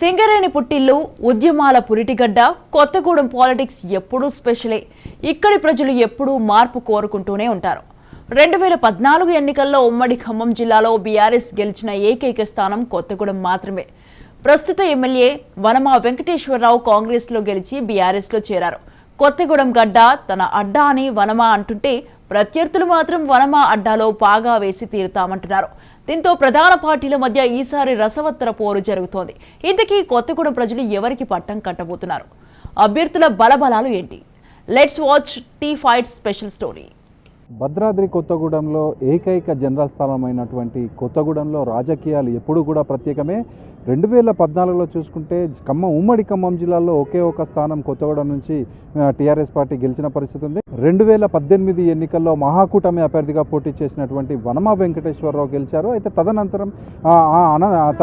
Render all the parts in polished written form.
సింగరేణి పుట్టిల్లు ఉద్యమాల పురిటిగడ్డ కొత్తగూడెం పాలిటిక్స్ ఎప్పుడూ స్పెషలే. ఇక్కడి ప్రజలు ఎప్పుడూ మార్పు కోరుకుంటూనే ఉంటారు. 2014 ఎన్నికల్లో ఉమ్మడి ఖమ్మం జిల్లాలో బీఆర్ఎస్ గెలిచిన ఏకైక స్థానం కొత్తగూడెం మాత్రమే. ప్రస్తుత ఎమ్మెల్యే వనమా వెంకటేశ్వరరావు కాంగ్రెస్లో గెలిచి బీఆర్ఎస్లో చేరారు. కొత్తగూడెం గడ్డ తన అడ్డా అని వనమా అంటుంటే ప్రత్యర్థులు మాత్రం వనమా అడ్డాలో పాగా వేసి తీరుతామంటున్నారు. దీంతో ప్రధాన పార్టీల మధ్య ఈసారి రసవత్తర పోరు జరుగుతోంది. ఇంతకీ కొత్తగూడెం ప్రజలు ఎవరికి పట్టం కట్టబోతున్నారు? అభ్యర్థుల బలబలాలు ఏంటి? Let's watch T fight special story. Bhadradri కొత్తగూడెంలో ఏకైక జనరల్ స్థలమైనటువంటి కొత్తగూడెంలో రాజకీయాలు ఎప్పుడు కూడా ప్రత్యేకమే. 2014లో చూసుకుంటే ఉమ్మడి ఖమ్మం జిల్లాలో ఒకే ఒక స్థానం కొత్తగూడెం నుంచి టీఆర్ఎస్ పార్టీ గెలిచిన పరిస్థితి ఉంది. 2018 ఎన్నికల్లో మహాకూటమి అభ్యర్థిగా పోటీ చేసినటువంటి వనమా వెంకటేశ్వరరావు గెలిచారు. అయితే తదనంతరం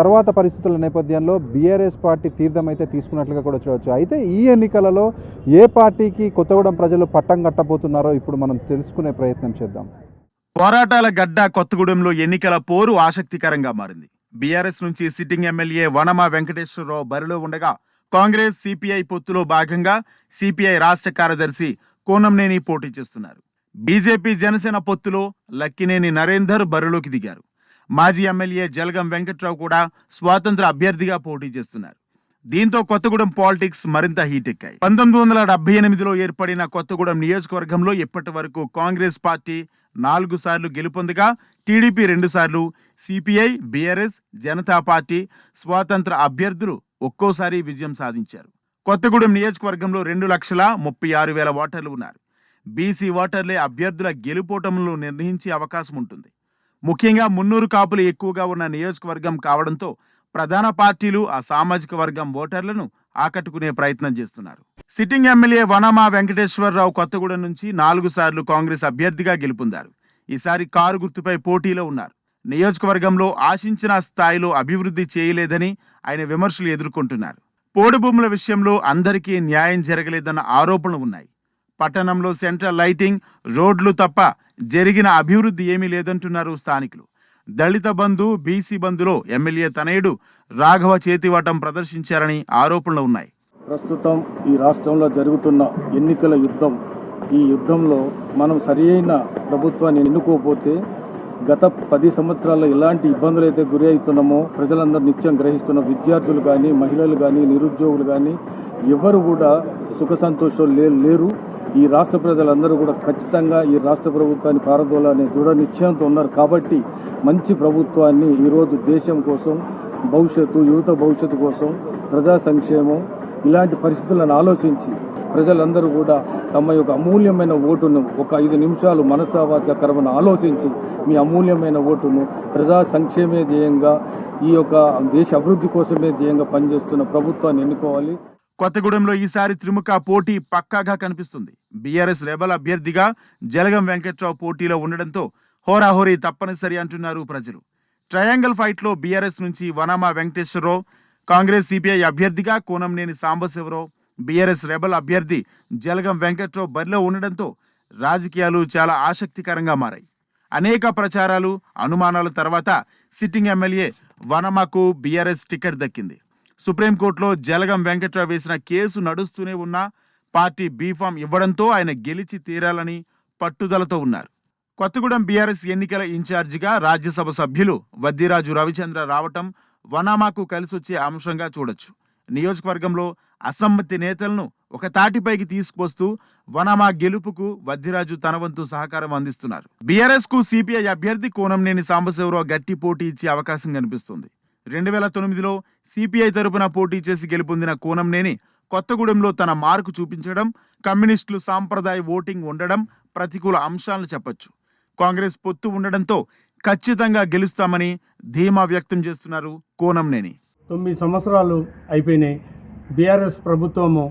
తర్వాత పరిస్థితుల నేపథ్యంలో బీఆర్ఎస్ పార్టీ తీర్థం అయితే తీసుకున్నట్లుగా కూడా చూడవచ్చు. అయితే ఈ ఎన్నికలలో ఏ పార్టీకి కొత్తగూడెం ప్రజలు పట్టం కట్టబోతున్నారో ఇప్పుడు మనం తెలుసుకునే ప్రయత్నం చేద్దాం. పోరాటాల గడ్డ కొత్తగూడెంలో ఎన్నికల పోరు ఆసక్తికరంగా మారింది. బీఆర్ఎస్ నుంచి సిట్టింగ్ ఎమ్మెల్యే వనమా వెంకటేశ్వరరావు బరిలో ఉండగా, కాంగ్రెస్ సిపిఐ పొత్తులో భాగంగా సిపిఐ రాష్ట్ర కార్యదర్శి కోనంనేని పోటీ చేస్తున్నారు. బీజేపీ జనసేన పొత్తులో లక్కినేని నరేందర్ బరిలోకి దిగారు. మాజీ ఎమ్మెల్యే జలగం వెంకట్రావు కూడా స్వాతంత్ర అభ్యర్థిగా పోటీ చేస్తున్నారు. దీంతో కొత్తగూడెం పాలిటిక్స్ మరింత హీట్ ఎక్కాయి. 1978లో ఏర్పడిన కొత్తగూడెం నియోజకవర్గంలో ఇప్పటి వరకు కాంగ్రెస్ పార్టీ 4 సార్లు గెలుపొందగా, టీడీపీ 2 సార్లు, సిపిఐ, బీఆర్ఎస్, జనతా పార్టీ స్వాతంత్ర అభ్యర్థులు ఒక్కోసారి విజయం సాధించారు. కొత్తగూడెం నియోజకవర్గంలో 2,36,000 ఓటర్లు ఉన్నారు. బీసీ ఓటర్లే అభ్యర్థుల గెలుపోటములను నిర్ణయించే అవకాశం ఉంటుంది. ముఖ్యంగా మున్నూరు కాపులు ఎక్కువగా ఉన్న నియోజకవర్గం కావడంతో ప్రధాన పార్టీలు ఆ సామాజిక వర్గం ఓటర్లను ఆకట్టుకునే ప్రయత్నం చేస్తున్నారు. సిట్టింగ్ ఎమ్మెల్యే వనమా వెంకటేశ్వరరావు కొత్తగూడెం నుంచి 4 సార్లు కాంగ్రెస్ అభ్యర్థిగా గెలుపొందారు. ఈసారి కారు గుర్తుపై పోటీలో ఉన్నారు. నియోజకవర్గంలో ఆశించిన స్థాయిలో అభివృద్ధి చేయలేదని ఆయన విమర్శలు ఎదుర్కొంటున్నారు. పోడు భూముల విషయంలో అందరికీ న్యాయం జరగలేదన్న ఆరోపణలు ఉన్నాయి. పట్టణంలో సెంట్రల్ లైటింగ్, రోడ్లు తప్ప జరిగిన అభివృద్ధి ఏమీ లేదంటున్నారు స్థానికులు. దళిత బంధు, బీసీ బంధులో ఎమ్మెల్యే తనయుడు రాఘవ చేతివాటం ప్రదర్శించారని ఆరోపణలు ఉన్నాయి. ప్రస్తుతం ఈ రాష్ట్రంలో జరుగుతున్న ఎన్నికల యుద్ధం, ఈ యుద్ధంలో మనం సరియైన ప్రభుత్వాన్ని ఎన్నుకోకపోతే గత 10 సంవత్సరాల్లో ఎలాంటి ఇబ్బందులు అయితే గురి అవుతున్నామో ప్రజలందరూ నిత్యం గ్రహిస్తున్న విద్యార్థులు కానీ, మహిళలు కానీ, నిరుద్యోగులు కానీ ఎవరు కూడా సుఖ సంతోషాలు లేరు. ఈ రాష్ట్ర ప్రజలందరూ కూడా ఖచ్చితంగా ఈ రాష్ట్ర ప్రభుత్వాన్ని పారదోలాలనే దృఢ నిశ్చయంతో ఉన్నారు. కాబట్టి మంచి ప్రభుత్వాన్ని ఈరోజు దేశం కోసం, భవిష్యత్తు, యువత భవిష్యత్తు కోసం, ప్రజా సంక్షేమం ఇలాంటి పరిస్థితులను ఆలోచించి ప్రజలందరూ కూడా తమ యొక్క అమూల్యమైన ఓటును ఒక 5 నిమిషాలు మనసావాచకరమని ఆలోచించి మీ అమూల్యమైన ఓటును ప్రజా సంక్షేమే ధ్యేయంగా, ఈ యొక్క దేశ అభివృద్ధి కోసమే ధ్యేయంగా పనిచేస్తున్న ప్రభుత్వాన్ని ఎన్నుకోవాలి. కొత్తగూడెంలో ఈసారి త్రిముఖ పోటీ పక్కాగా కనిపిస్తుంది. బీఆర్ఎస్ రెబల్ అభ్యర్థిగా జలగం వెంకట్రావు పోటీలో ఉండడంతో హోరాహోరీ తప్పనిసరి అంటున్నారు ప్రజలు. ట్రయాంగిల్ ఫైట్లో బీఆర్ఎస్ నుంచి వనమా వెంకటేశ్వరరావు, కాంగ్రెస్ సిపిఐ అభ్యర్థిగా కోనంనేని సాంబశివరావు, బీఆర్ఎస్ రెబల్ అభ్యర్థి జలగం వెంకట్రావు బరిలో ఉండడంతో రాజకీయాలు చాలా ఆసక్తికరంగా మారాయి. అనేక ప్రచారాలు, అనుమానాల తర్వాత సిట్టింగ్ ఎమ్మెల్యే వనమాకు బీఆర్ఎస్ టికెట్ దక్కింది. సుప్రీంకోర్టులో జలగం వెంకట్రావు వేసిన కేసు నడుస్తూనే ఉన్నా పార్టీ బీఫామ్ ఇవ్వడంతో ఆయన గెలిచి తీరాలని పట్టుదలతో ఉన్నారు. కొత్తగూడెం బీఆర్ఎస్ ఎన్నికల ఇన్ఛార్జిగా రాజ్యసభ సభ్యులు వద్దిరాజు రవిచంద్ర రావటం వనమాకు కలిసొచ్చే అంశంగా చూడొచ్చు. నియోజకవర్గంలో అసమ్మతి నేతలను ఒక తాటిపైకి తీసుకువస్తూ వనమా గెలుపుకు వద్దిరాజు తన వంతు సహకారం అందిస్తున్నారు. బీఆర్ఎస్ కు సిపిఐ అభ్యర్థి కోనంనేని సాంబశివరావు గట్టి పోటీ ఇచ్చే అవకాశం కనిపిస్తుంది. 2009లో సిపిఐ తరపున పోటీ చేసి గెలుపొందిన కోనంనేని కొత్తగూడెంలో తన మార్కు చూపించడం, కమ్యూనిస్టులు సాంప్రదాయ ఓటింగ్ ఉండడం ప్రతికూల అంశాలను చెప్పొచ్చు. కాంగ్రెస్ పొత్తు ఉండడంతో ఖచ్చితంగా గెలుస్తామని ధీమా వ్యక్తం చేస్తున్నారు కోనంనేని. 9 సంవత్సరాలు అయిపోయినాయి. బీఆర్ఎస్ ప్రభుత్వము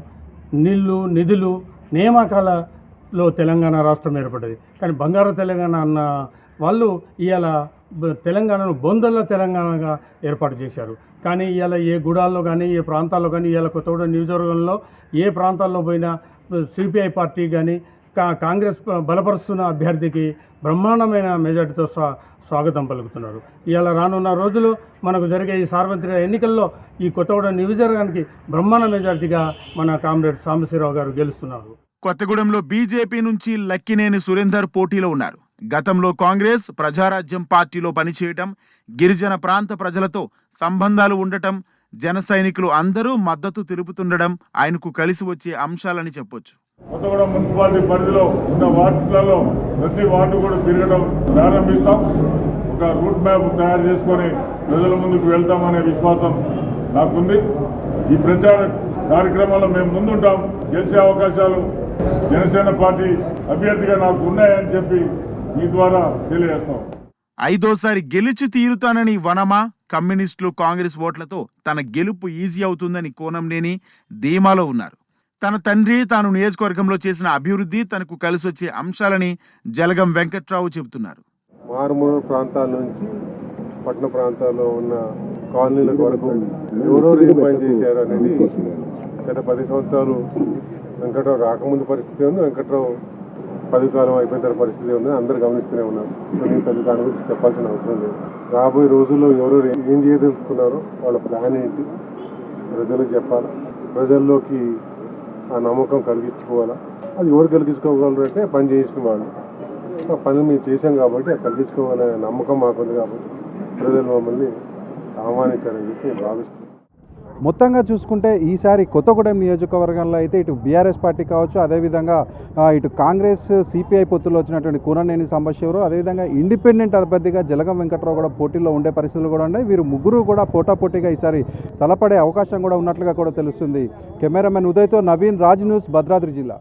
నీళ్లు, నిధులు, నియామకాలలో తెలంగాణ రాష్ట్రం ఏర్పడ్డది. కానీ బంగారు తెలంగాణ అన్న వాళ్ళు ఇవాళ తెలంగాణను బొందల తెలంగాణగా ఏర్పాటు చేశారు. కానీ ఇవాళ ఏ గుడాల్లో కానీ, ఏ ప్రాంతాల్లో కానీ, ఇవాళ కొత్తగూడెం నియోజకవర్గంలో ఏ ప్రాంతాల్లో పోయినా సిపిఐ పార్టీ కానీ కాంగ్రెస్ బలపరుస్తున్న అభ్యర్థికి బ్రహ్మాండమైన మెజార్టీతో స్వాగతం పలుకుతున్నారు. ఇవాళ రానున్న రోజులు మనకు జరిగే ఈ సార్వత్రిక ఎన్నికల్లో ఈ కొత్తగూడెం నియోజకవర్గానికి బ్రహ్మాండ మెజార్టీగా మన కామ్రేడ్ సాంబశివరావు గారు గెలుస్తున్నారు. కొత్తగూడెంలో బీజేపీ నుంచి లక్కినేని సురేందర్ పోటీలో ఉన్నారు. గతంలో కాంగ్రెస్ ప్రజారాజ్యం పార్టీలో పనిచేయటం, గిరిజన ప్రాంత ప్రజలతో సంబంధాలు ఉండటం, జన సైనికులు అందరూ మద్దతు తెలుపుతుండడం ఆయనకు కలిసి వచ్చే అంశాలని చెప్పొచ్చు. కొత్తగూడెం మున్సిపాలిటీ పరిధిలో ఉన్న వార్డులలో ప్రతి వార్డు కూడా తిరగడం ప్రారంభిస్తాం. ఒక రూట్ మ్యాప్ తయారు చేసుకొని ప్రజల ముందుకు వెళ్తామనే విశ్వాసం నాకుంది. ఈ ప్రచార కార్యక్రమంలో మేము ముందుంటాం. గెలిచే అవకాశాలు జనసేన పార్టీ అభ్యర్థిగా నాకు ఉన్నాయని చెప్పి మీ ద్వారా తెలియజేస్తాం. 5వ గెలిచి తీరుతానని వనమా, కమ్యూనిస్టులు, కాంగ్రెస్ ఓట్లతో తన గెలుపు ఈజీ అవుతుందని కోనంనేని ధీమాలో ఉన్నారు. తన తండ్రి తాను నియోజకవర్గంలో చేసిన అభివృద్ధి తనకు కలిసొచ్చే అంశాలని జలగం వెంకట్రావు చెబుతున్నారు. మారుమూల ప్రాంతాల నుంచి పట్టణ ప్రాంతాల్లో ఉన్న కాలనీల వరకు ఎవరెవరు ఏం పని చేశారు అనేది గత 10 సంవత్సరాలు వెంకట్రావు రాకముందు పరిస్థితి ఉంది, వెంకట్రావు పదవి కాలం అయిపోయిన తర్వాత పరిస్థితి ఉంది. అందరూ గమనిస్తూనే ఉన్నారు. నేను పెద్ద దాని గురించి చెప్పాల్సిన అవసరం లేదు. రాబోయే రోజుల్లో ఎవరెవరు ఏం చేయదలుచుకున్నారో వాళ్ళ ప్లాన్ ఏంటి ప్రజలకు చెప్పాలా, ప్రజల్లోకి ఆ నమ్మకం కలిగించుకోవాలా. అది ఎవరు కలిగించుకోగలరు అంటే పని చేసిన వాళ్ళు. ఆ పనులు మేము చేశాం కాబట్టి ఆ కలిగించుకోవాలనే నమ్మకం మాకుంది కాబట్టి ప్రజలు మమ్మల్ని ఆహ్వానించారని చెప్పి నేను భావిస్తున్నాను. మొత్తంగా చూసుకుంటే ఈసారి కొత్తగూడెం నియోజకవర్గంలో అయితే ఇటు బీఆర్ఎస్ పార్టీ కావచ్చు, అదేవిధంగా ఇటు కాంగ్రెస్ సిపిఐ పొత్తులో వచ్చినటువంటి కూనంనేని సాంబశివరావు, అదేవిధంగా ఇండిపెండెంట్ అభ్యర్థిగా జలగం వెంకట్రావు కూడా పోటీలో ఉండే పరిస్థితులు కూడా ఉన్నాయి. వీరు ముగ్గురు కూడా పోటాపోటీగా ఈసారి తలపడే అవకాశం కూడా ఉన్నట్లుగా కూడా తెలుస్తుంది. కెమెరామెన్ ఉదయ్తో నవీన్, రాజ్ న్యూస్, భద్రాద్రి జిల్లా.